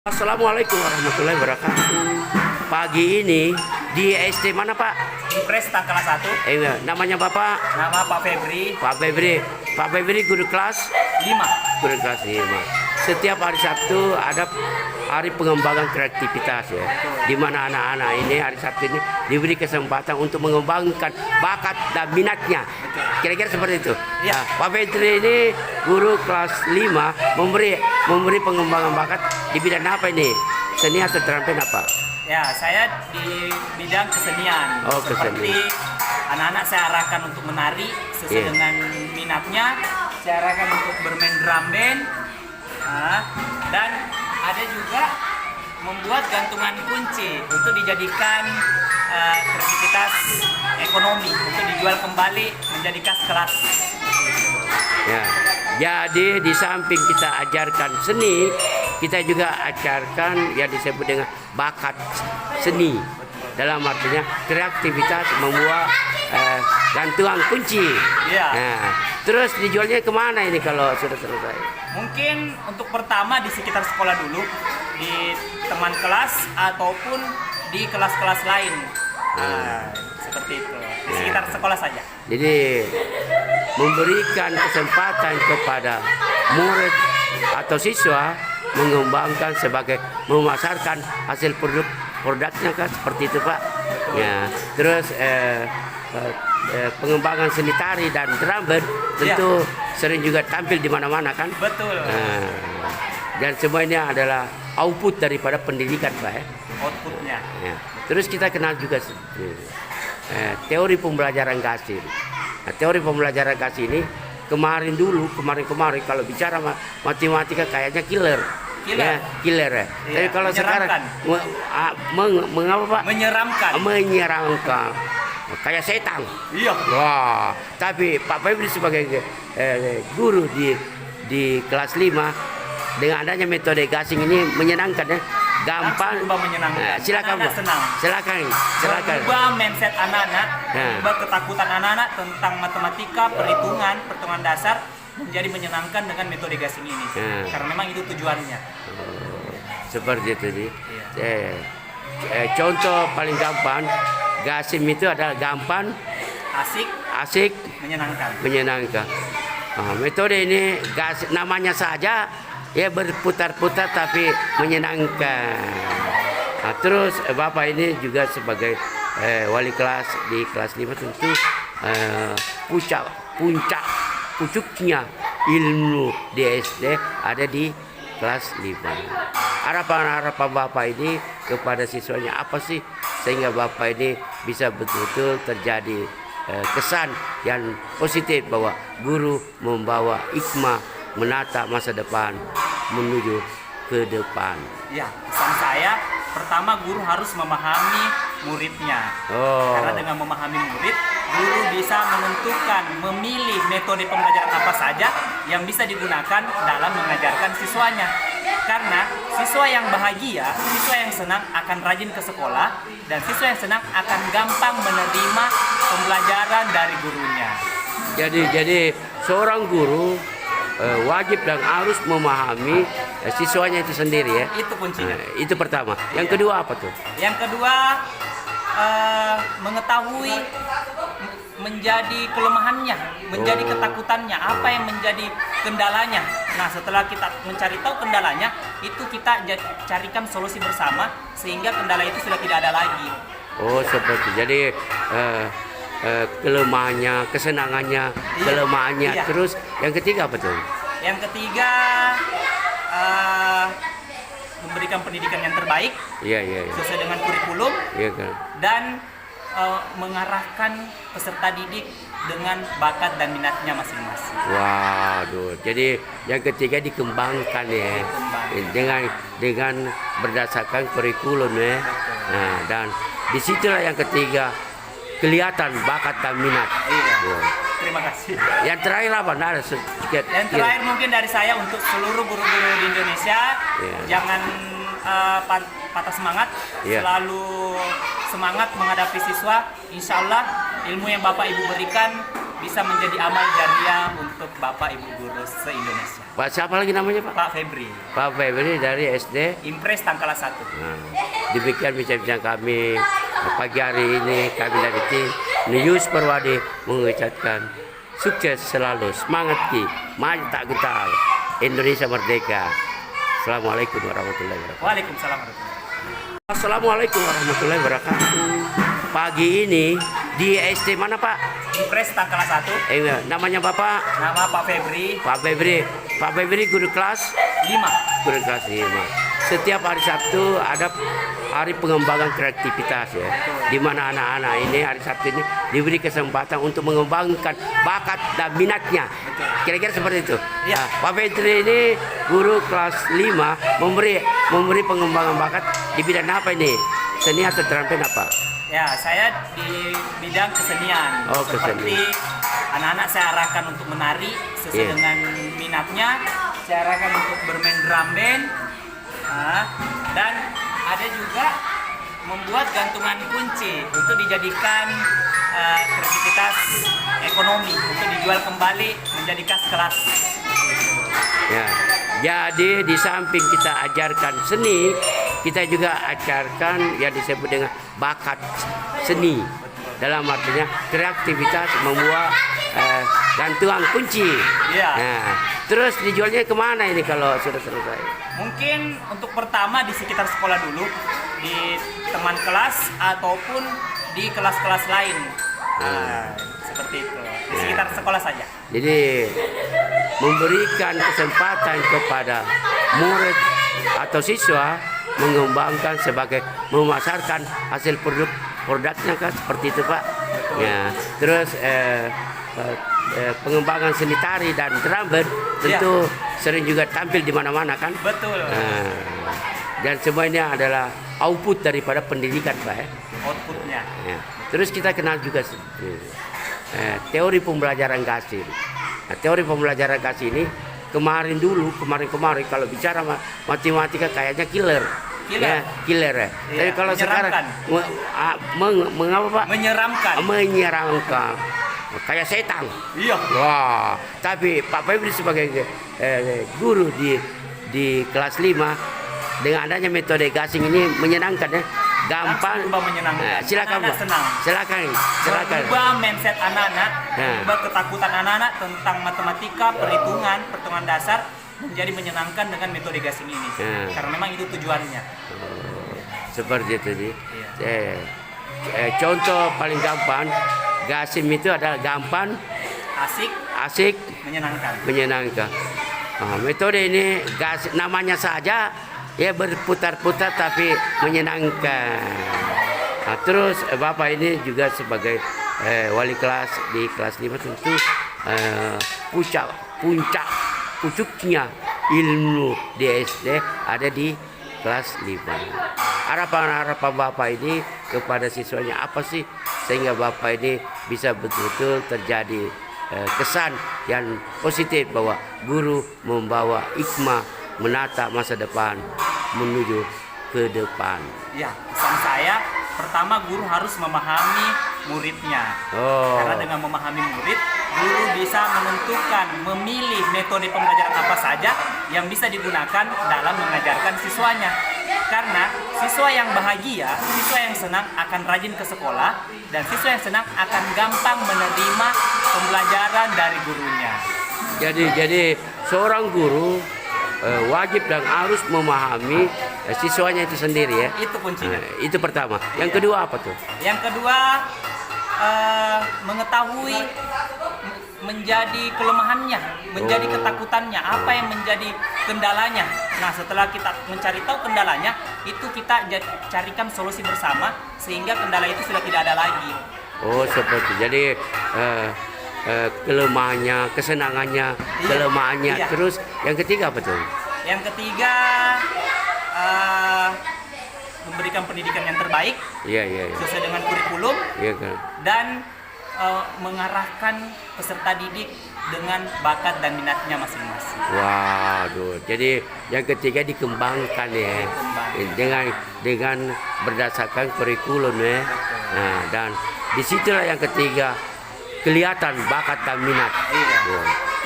Assalamualaikum warahmatullahi wabarakatuh. Pagi ini di SD mana Pak? Di Presta kelas 1. Namanya Bapak? Nama Pak Febri. Pak Febri guru kelas 5. Guru kelas 5. Setiap hari Sabtu ada hari pengembangan kreativitas ya. Di mana anak-anak ini hari Sabtu ini diberi kesempatan untuk mengembangkan bakat dan minatnya. Kira-kira seperti itu. Ya. Nah, Pak Febri ini guru kelas 5 memberi pengembangan bakat di bidang apa ini? Seni atau terampil apa? Ya, saya di bidang kesenian. Oh, Seperti anak-anak saya arahkan untuk menari sesuai dengan minatnya. Saya arahkan untuk bermain drum band. Dan ada juga membuat gantungan kunci untuk dijadikan kreativitas ekonomi untuk dijual kembali menjadi kas kelas. Ya, jadi di samping kita ajarkan seni, kita juga ajarkan yang disebut dengan bakat seni. Dalam artinya kreativitas membuat gantungan kunci. Ya. Nah, terus dijualnya kemana ini kalau sudah selesai? Mungkin untuk pertama di sekitar sekolah dulu, di teman kelas ataupun di kelas-kelas lain. Seperti itu. Di sekitar sekolah saja. Jadi memberikan kesempatan kepada murid atau siswa mengembangkan sebagai memasarkan hasil produknya kan seperti itu Pak. Ya, terus pengembangan seni tari dan drum band tentu sering juga tampil di mana-mana kan. Betul. Dan semuanya adalah output daripada pendidikan Pak ya. Outputnya. Ya. Terus kita kenal juga teori pembelajaran gasing. Nah, teori pembelajaran gasing ini kemarin kemarin kalau bicara matematika kayaknya killer. Ya, killer ya. Tapi kalau sekarang mengapa Pak? Menyeramkan. Kayak setan. Iya. Wah, tapi Pak Febri sebagai guru di kelas 5 dengan adanya metode gasing ini menyenangkan ya. Gampang, menyenangkan. Silakan Pak. Silakan. Berubah mindset anak-anak, berubah ketakutan anak-anak tentang matematika, perhitungan dasar menjadi menyenangkan dengan metode gasing ini. Karena memang itu tujuannya. Seperti itu nih. Contoh paling gampang, gasing itu adalah gampang, asik, menyenangkan. Metode ini namanya saja ya berputar-putar tapi menyenangkan. Terus Bapak ini juga sebagai wali kelas di kelas 5 tentu puncaknya ilmu di SD ada di kelas 5. Harapan Bapak ini kepada siswanya apa sih sehingga Bapak ini bisa betul-betul terjadi kesan yang positif bahwa guru membawa hikmah menata masa depan menuju ke depan. Ya, pesan saya pertama guru harus memahami muridnya. Karena dengan memahami murid, guru bisa menentukan, memilih metode pembelajaran apa saja yang bisa digunakan dalam mengajarkan siswanya. Karena siswa yang bahagia, siswa yang senang akan rajin ke sekolah, dan siswa yang senang akan gampang menerima pembelajaran dari gurunya. Jadi seorang guru wajib dan harus memahami siswanya itu sendiri ya. Itu kuncinya. Itu pertama. Yang kedua apa tuh? Yang kedua mengetahui menjadi kelemahannya, menjadi ketakutannya, apa yang menjadi kendalanya. Nah, setelah kita mencari tahu kendalanya, itu kita carikan solusi bersama sehingga kendala itu sudah tidak ada lagi. Seperti. Jadi kelemahannya, kesenangannya, kelemahannya. Terus yang ketiga apa tuh? Yang ketiga memberikan pendidikan yang terbaik sesuai dengan kurikulum dan mengarahkan peserta didik dengan bakat dan minatnya masing-masing. Waduh, jadi yang ketiga dikembangkan ya, dengan berdasarkan kurikulum ya. Nah, dan disitulah yang ketiga kelihatan bakat dan minat. Terima kasih. Yang terakhir apa? Yang terakhir mungkin dari saya untuk seluruh guru-guru di Indonesia, jangan patah semangat, selalu semangat menghadapi siswa. Insya Allah ilmu yang Bapak Ibu berikan bisa menjadi amal jariah untuk Bapak Ibu guru se-Indonesia. Pak siapa lagi namanya Pak? Pak Febri. Pak Febri dari SD. Impres Tangkala 1. Nah, demikian bincang-bincang kami pagi hari ini. Kami dari tim News Perwadi mengucapkan sukses selalu, semangat Ki, maju tak gentar, Indonesia merdeka. Assalamualaikum warahmatullahi wabarakatuh. Waalaikumsalam warahmatullahi wabarakatuh. Assalamualaikum warahmatullahi wabarakatuh. Pagi ini di SD mana Pak? Impres Tangkala 1. Namanya Bapak? Nama Pak Febri. Pak Febri. Pak Febri guru kelas 5. Guru kelas 5. Setiap hari Sabtu ada hari pengembangan kreativitas ya. Di mana anak-anak ini hari Sabtu ini diberi kesempatan untuk mengembangkan bakat dan minatnya. Kira-kira seperti itu. Ya. Nah, Pak Febri ini guru kelas 5 memberi pengembangan bakat di bidang apa ini? Seni atau terampil apa? Ya, saya di bidang kesenian. Oh, Seperti anak-anak saya arahkan untuk menari sesuai dengan minatnya. Saya arahkan untuk bermain drum band. Nah, dan ada juga membuat gantungan kunci untuk dijadikan kreativitas ekonomi untuk dijual kembali menjadi kas kelas. Ya, jadi di samping kita ajarkan seni, kita juga ajarkan yang disebut dengan bakat seni. Dalam artinya kreativitas membuat gantungan kunci. Ya. Nah, terus dijualnya kemana ini kalau sudah selesai? Mungkin untuk pertama di sekitar sekolah dulu, di teman kelas ataupun di kelas-kelas lain. Nah, seperti itu. Di sekitar sekolah saja. Jadi memberikan kesempatan kepada murid atau siswa mengembangkan sebagai memasarkan hasil produknya kan seperti itu Pak. Ya, terus pengembangan seni tari dan drum band tentu sering juga tampil di mana-mana kan. Betul. Dan semuanya adalah output daripada pendidikan Pak ya. Outputnya. Ya. Terus kita kenal juga teori pembelajaran Gasing. Nah, teori pembelajaran Gasing ini kemarin kalau bicara matematika kayaknya killer. Ya, killer ya. Tapi kalau sekarang mengapa Pak? Menyeramkan. Kayak setan. Iya. Wah, tapi Pak Febri sebagai guru di kelas 5 dengan adanya metode Gasing ini menyenangkan ya. Gampang, menyenangkan. Silakan Pak. Silakan. Merubah mindset anak-anak, merubah ketakutan anak-anak tentang matematika, perhitungan dasar menjadi menyenangkan dengan metode Gasing ini. Karena memang itu tujuannya. Seperti itu. Contoh paling gampang, Gasing itu adalah gampang, asik, menyenangkan. Metode ini namanya saja ya berputar-putar tapi menyenangkan. Terus Bapak ini juga sebagai wali kelas di kelas 5 tentu puncaknya ilmu di SD ada di kelas 5. Harapan Bapak ini kepada siswanya apa sih sehingga Bapak ini bisa betul-betul terjadi kesan yang positif bahwa guru membawa hikmah menata masa depan menuju ke depan. Ya, pesan saya pertama guru harus memahami muridnya. Karena dengan memahami murid, guru bisa menentukan, memilih metode pembelajaran apa saja yang bisa digunakan dalam mengajarkan siswanya. Karena siswa yang bahagia, siswa yang senang akan rajin ke sekolah, dan siswa yang senang akan gampang menerima pembelajaran dari gurunya. Jadi seorang guru wajib dan harus memahami siswanya itu sendiri ya. Itu kuncinya. Itu pertama. Yang kedua apa tuh? Yang kedua mengetahui menjadi kelemahannya, menjadi ketakutannya, apa yang menjadi kendalanya. Nah, setelah kita mencari tahu kendalanya, itu kita carikan solusi bersama sehingga kendala itu sudah tidak ada lagi. Seperti jadi kelemahannya, kesenangannya, kelemahannya. Iya. Terus yang ketiga apa tuh? Yang ketiga memberikan pendidikan yang terbaik sesuai dengan kurikulum dan mengarahkan peserta didik dengan bakat dan minatnya masing-masing. Waduh, jadi yang ketiga dikembangkan ya, dengan berdasarkan kurikulum ya. Nah, dan disitulah yang ketiga kelihatan bakat dan minat.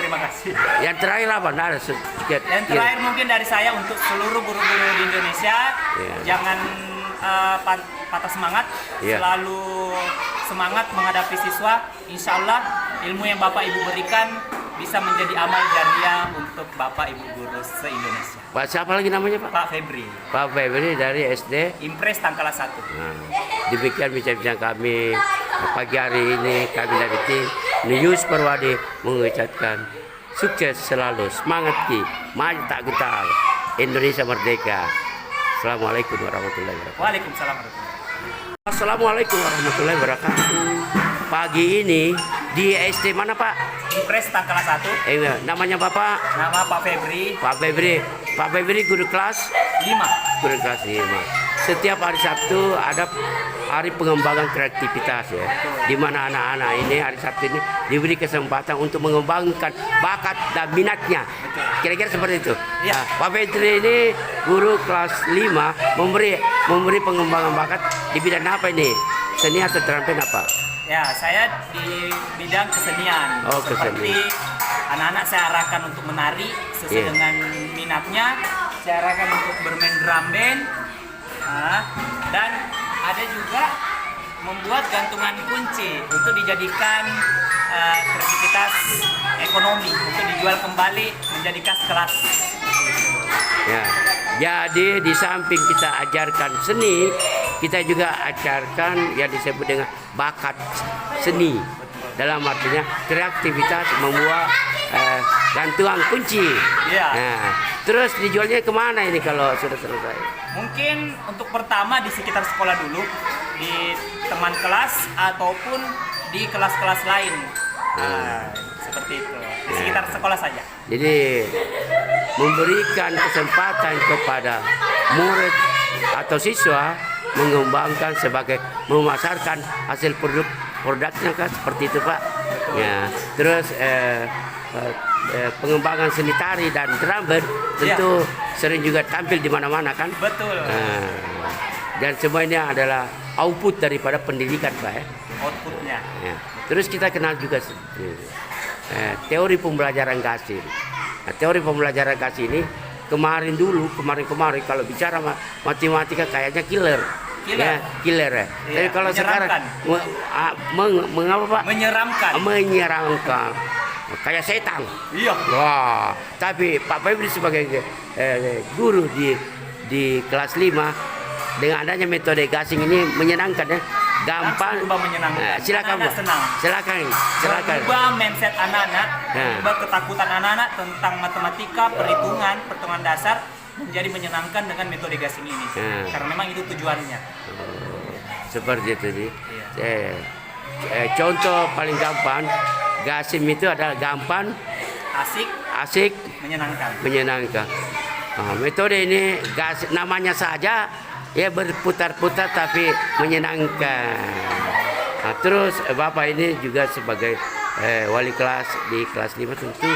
Terima kasih. Yang terakhir apa? Nah, ada sedikit. Yang terakhir mungkin dari saya untuk seluruh guru-guru di Indonesia, jangan patah semangat, selalu semangat menghadapi siswa. Insya Allah ilmu yang Bapak Ibu berikan bisa menjadi amal jariah untuk Bapak Ibu guru se-Indonesia. Pak siapa lagi namanya Pak? Pak Febri. Pak Febri dari SD Impres Tangkala 1. Nah, demikian bincang-bincang kami pagi hari ini. Kami dari tim News Perwadi mengucapkan sukses selalu, semangat Ki, maju tak gentar, Indonesia merdeka. Assalamualaikum warahmatullahi wabarakatuh. Waalaikumsalam warahmatullahi wabarakatuh. Assalamualaikum warahmatullahi wabarakatuh. Pagi ini di SD mana Pak? Impres Tangkala 1. Namanya Bapak? Nama Pak Febri. Pak Febri. Pak Febri guru kelas 5. Guru kelas 5. Setiap hari Sabtu ada hari pengembangan kreativitas ya, di mana anak-anak ini hari Sabtu ini diberi kesempatan untuk mengembangkan bakat dan minatnya. Kira-kira seperti itu. Ya. Nah, Pak Febri ini guru kelas 5 memberi pengembangan bakat di bidang apa ini? Seni atau terampil apa? Ya, saya di bidang kesenian. Oh, seperti anak-anak saya arahkan untuk menari sesuai dengan minatnya. Saya arahkan untuk bermain drum band. Nah, dan ada juga membuat gantungan kunci untuk dijadikan kreativitas ekonomi untuk dijual kembali menjadi kas kelas. Ya, jadi di samping kita ajarkan seni, kita juga ajarkan yang disebut dengan bakat seni. Dalam artinya kreativitas membuat gantungan kunci. Ya. Nah, terus dijualnya kemana ini kalau sudah selesai? Mungkin untuk pertama di sekitar sekolah dulu, di teman kelas ataupun di kelas-kelas lain. Seperti itu. Di sekitar sekolah saja. Jadi memberikan kesempatan kepada murid atau siswa mengembangkan sebagai memasarkan hasil produknya kan seperti itu Pak. Ya, terus pengembangan seni tari dan drum band tentu sering juga tampil di mana-mana kan. Betul. Dan semuanya adalah output daripada pendidikan Pak ya. Outputnya. Ya. Terus kita kenal juga teori pembelajaran kasih. Nah, teori pembelajaran kasih ini kemarin kemarin kalau bicara matematika kayaknya killer. Ya, killer ya. Tapi kalau sekarang mengapa Pak? Menyeramkan. Kayak setan. Iya. Wah, tapi Pak Febri sebagai guru di kelas 5 dengan adanya metode gasing ini menyenangkan ya. Gampang, menyenangkan. Silakan Pak. Silakan. Mengubah mindset anak-anak, mengubah ketakutan anak-anak tentang matematika, perhitungan dasar menjadi menyenangkan dengan metode gasing ini. Karena memang itu tujuannya. Seperti itu nih. Contoh paling gampang, gasing itu adalah gampang, asik, menyenangkan. Nah, metode ini namanya saja ya berputar-putar tapi menyenangkan. Nah, terus Bapak ini juga sebagai wali kelas di kelas 5 tentu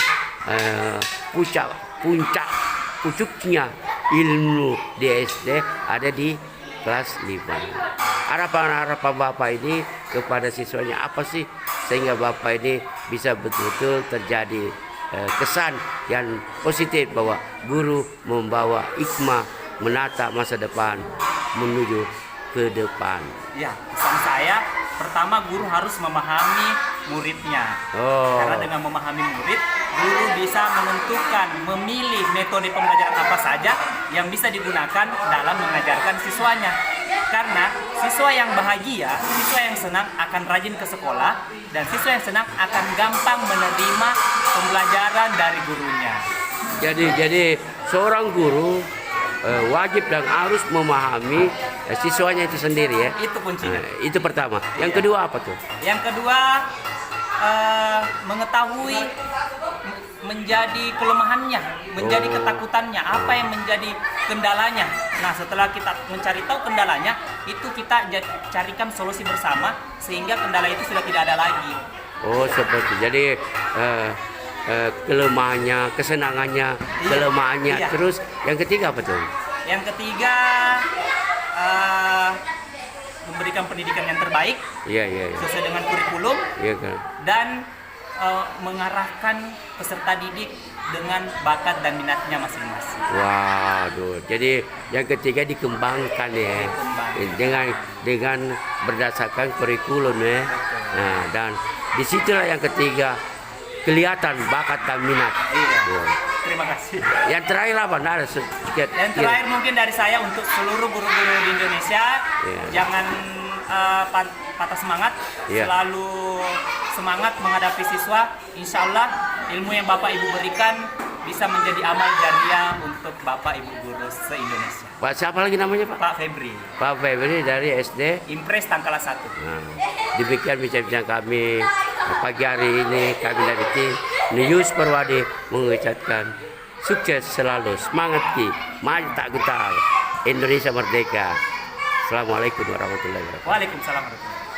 puncaknya ilmu di SD ada di kelas 5. Harapan Bapak ini kepada siswanya apa sih sehingga Bapak ini bisa betul-betul terjadi kesan yang positif bahwa guru membawa hikmah menata masa depan menuju ke depan. Ya, pesan saya pertama guru harus memahami muridnya. Karena dengan memahami murid, guru bisa menentukan, memilih metode pembelajaran apa saja yang bisa digunakan dalam mengajarkan siswanya. Karena siswa yang bahagia, siswa yang senang akan rajin ke sekolah, dan siswa yang senang akan gampang menerima pembelajaran dari gurunya. Jadi seorang guru wajib dan harus memahami siswanya itu sendiri ya. Itu kuncinya. Itu pertama. Yang kedua apa tuh? Yang kedua mengetahui menjadi kelemahannya, menjadi ketakutannya, apa yang menjadi kendalanya. Nah, setelah kita mencari tahu kendalanya, itu kita carikan solusi bersama sehingga kendala itu sudah tidak ada lagi. Oh, seperti. Jadi kelemahannya, kesenangannya, kelemahannya. Terus yang ketiga apa tuh? Yang ketiga memberikan pendidikan yang terbaik sesuai dengan kurikulum. Iya kan. Dan mengarahkan peserta didik dengan bakat dan minatnya masing-masing. Waduh, jadi yang ketiga dikembangkan ya, dengan berdasarkan kurikulum ya. Nah, dan disitulah yang ketiga kelihatan bakat dan minat. Iya. Wow. Terima kasih. Yang terakhir apa? Nah, sedikit. Yang terakhir mungkin dari saya untuk seluruh guru-guru di Indonesia, jangan patah semangat, selalu semangat menghadapi siswa. Insya Allah ilmu yang Bapak Ibu berikan bisa menjadi amal jariah untuk Bapak Ibu guru se-Indonesia. Pak siapa lagi namanya Pak? Pak Febri. Pak Febri dari SD Impres Tangkala 1. Nah, demikian bincang-bincang kami pagi hari ini. Kami dari tim News Perwadi mengucapkan sukses selalu, semangat ki, maju tak gentar, Indonesia merdeka. Assalamualaikum warahmatullahi wabarakatuh. Waalaikumsalam warahmatullahi wabarakatuh.